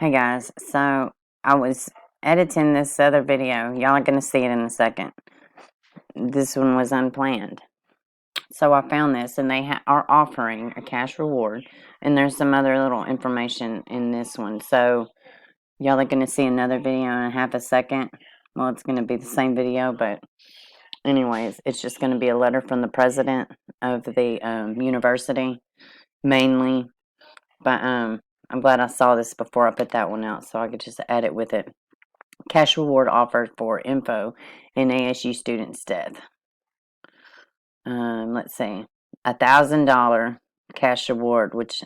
Hey guys, so I was editing this other video. Y'all are going to see it in a second. This one was unplanned. So I found this, and they are offering a cash reward, and there's some other little information in this one. So y'all are going to see another video in half a second. Well, it's going to be the same video, but anyways, it's just going to be a letter from the president of the university, mainly. But I'm glad I saw this before I put that one out, so I could just add it with it. Cash reward offered for info in ASU student's death. Let's see, $1,000 cash reward, which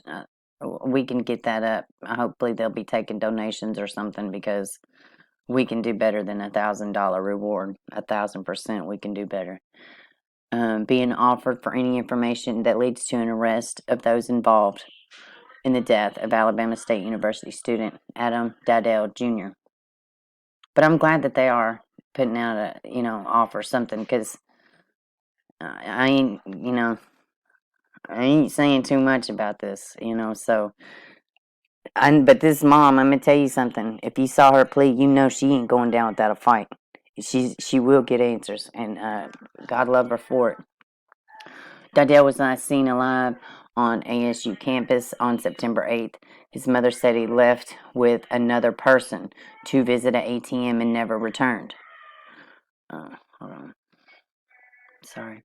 we can get that up. Hopefully they'll be taking donations or something, because we can do better than $1,000 reward. 1,000% we can do better. Being offered for any information that leads to an arrest of those involved in the death of Alabama State University student Adam Dowdell Jr. But I'm glad that they are putting out a, offer something, because I ain't saying too much about this, so. But this mom, I'm gonna tell you something. If you saw her plead, she ain't going down without a fight. She will get answers, and God love her for it. Dowdell was not seen alive on ASU campus on September 8th. His mother said he left with another person to visit an ATM and never returned. Hold on. Sorry.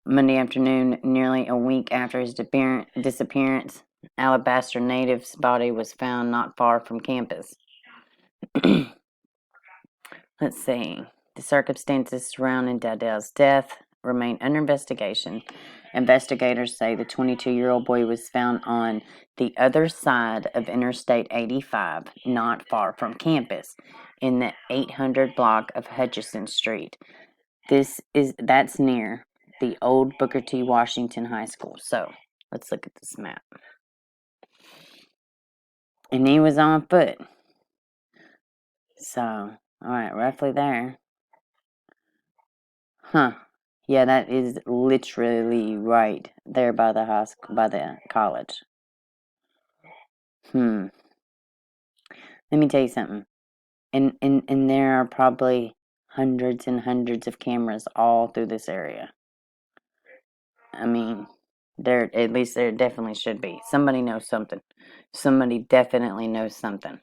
Monday afternoon, nearly a week after his disappearance, Alabaster native's body was found not far from campus. Let's see. The circumstances surrounding Dowdell's death remain under investigation. Investigators say the 22-year-old boy was found on the other side of Interstate 85, not far from campus, in the 800 block of Hutchison Street. That's near the old Booker T. Washington High School. So, let's look at this map. And he was on foot. So, alright, roughly there. Huh. Yeah, that is literally right there by the college. Let me tell you something. And there are probably hundreds and hundreds of cameras all through this area. I mean, there definitely should be. Somebody knows something. Somebody definitely knows something.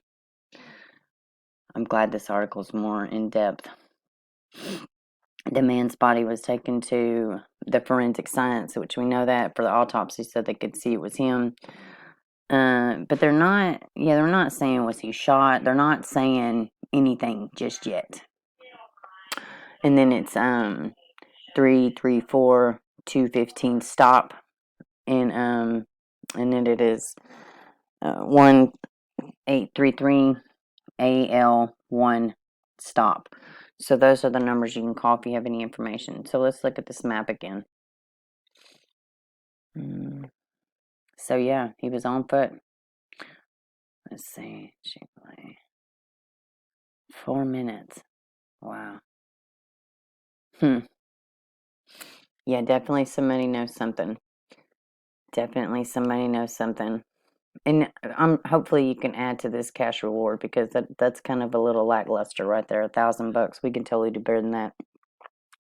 I'm glad this article is more in depth. The man's body was taken to the forensic science, which we know that for the autopsy, so they could see it was him. But they're not saying was he shot. They're not saying anything just yet. And then it's 334 215 stop, and then it is 1833 AL1 stop. So those are the numbers you can call if you have any information. So let's look at this map again. So yeah, he was on foot. Let's see, 4 minutes. Wow. Yeah, definitely somebody knows something. Definitely somebody knows something. And hopefully you can add to this cash reward, because that's kind of a little lackluster right there. $1,000. We can totally do better than that.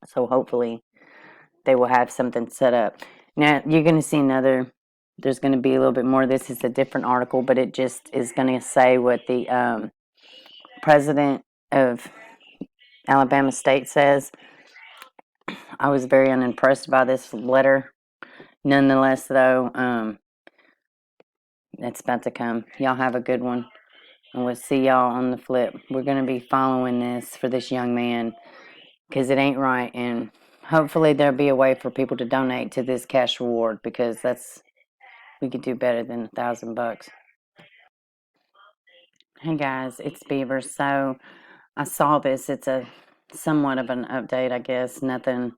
So hopefully they will have something set up. Now you're going to see there's going to be a little bit more. This is a different article, but it just is going to say what the president of Alabama State says. I was very unimpressed by this letter. Nonetheless, though, that's about to come. Y'all have a good one, and we'll see y'all on the flip. We're going to be following this for this young man, because it ain't right, and hopefully there'll be a way for people to donate to this cash reward, because we could do better than $1,000. Hey guys, it's Beaver. So I saw this. It's a somewhat of an update, I guess. Nothing.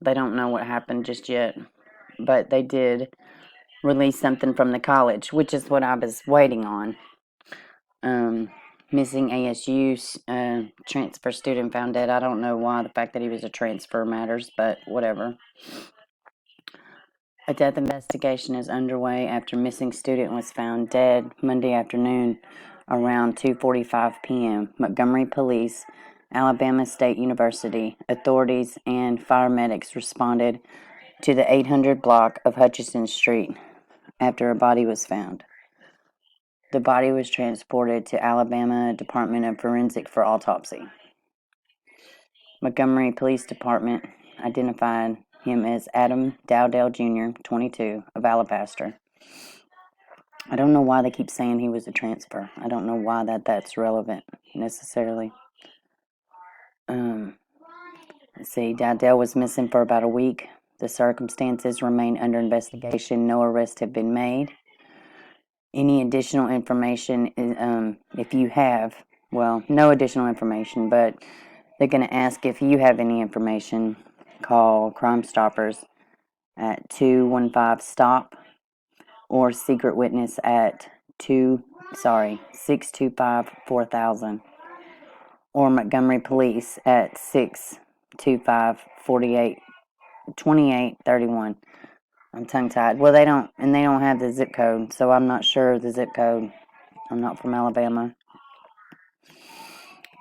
They don't know what happened just yet, but they did release something from the college, which is what I was waiting on. Missing ASU transfer student found dead. I don't know why the fact that he was a transfer matters, but whatever. A death investigation is underway after missing student was found dead Monday afternoon around 2:45 p.m. Montgomery Police, Alabama State University, authorities, and fire medics responded to the 800 block of Hutchinson Street after a body was found. The body was transported to Alabama Department of Forensic for autopsy. Montgomery Police Department identified him as Adam Dowdell Jr., 22, of Alabaster. I don't know why they keep saying he was a transfer. I don't know why that's relevant necessarily. Let's see, Dowdell was missing for about a week. The circumstances remain under investigation. No arrests have been made. Any additional information, if you have, well, no additional information, but they're going to ask if you have any information. Call Crime Stoppers at 215-STOP or Secret Witness at 625-4000 or Montgomery Police at 625-2831. I'm tongue-tied. Well, they don't have the zip code, so I'm not sure the zip code. I'm not from Alabama.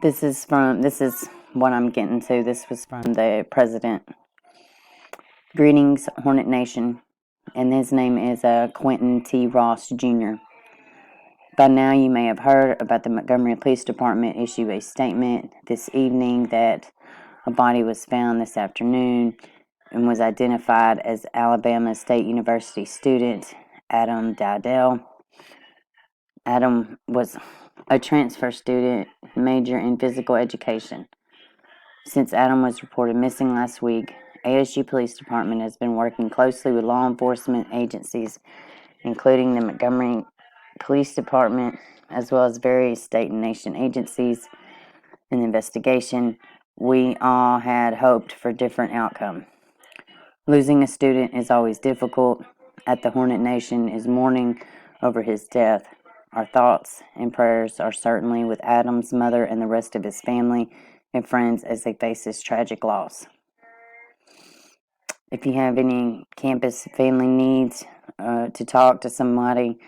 This is what I'm getting to. This was from the president. Greetings, Hornet Nation, and his name is Quentin T. Ross, Jr. By now you may have heard about the Montgomery Police Department issue a statement this evening that a body was found this afternoon and was identified as Alabama State University student Adam Dowdell. Adam was a transfer student, major in physical education. Since Adam was reported missing last week, ASU Police Department has been working closely with law enforcement agencies, including the Montgomery Police Department, as well as various state and nation agencies in the investigation. We all had hoped for a different outcome. Losing a student is always difficult. At the Hornet Nation is mourning over his death. Our thoughts and prayers are certainly with Adam's mother and the rest of his family and friends as they face this tragic loss. If you have any campus family needs to talk to somebody,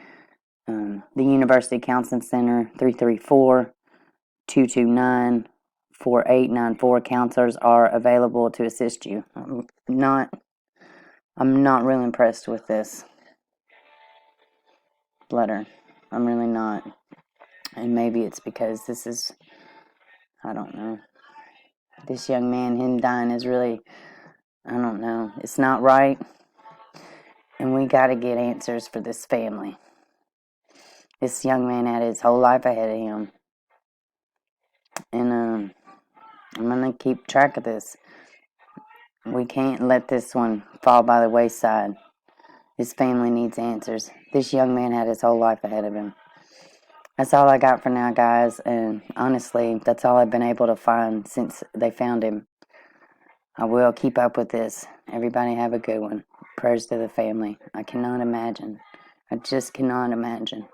the University Counseling Center, 334-229-4894 counselors are available to assist you. I'm not really impressed with this letter. I'm really not. And maybe it's because I don't know. This young man, him dying is really, I don't know. It's not right. And we got to get answers for this family. This young man had his whole life ahead of him. And I'm going to keep track of this. We can't let this one fall by the wayside. His family needs answers. This young man had his whole life ahead of him. That's all I got for now, guys. And honestly, that's all I've been able to find since they found him. I will keep up with this. Everybody have a good one. Prayers to the family. I cannot imagine. I just cannot imagine.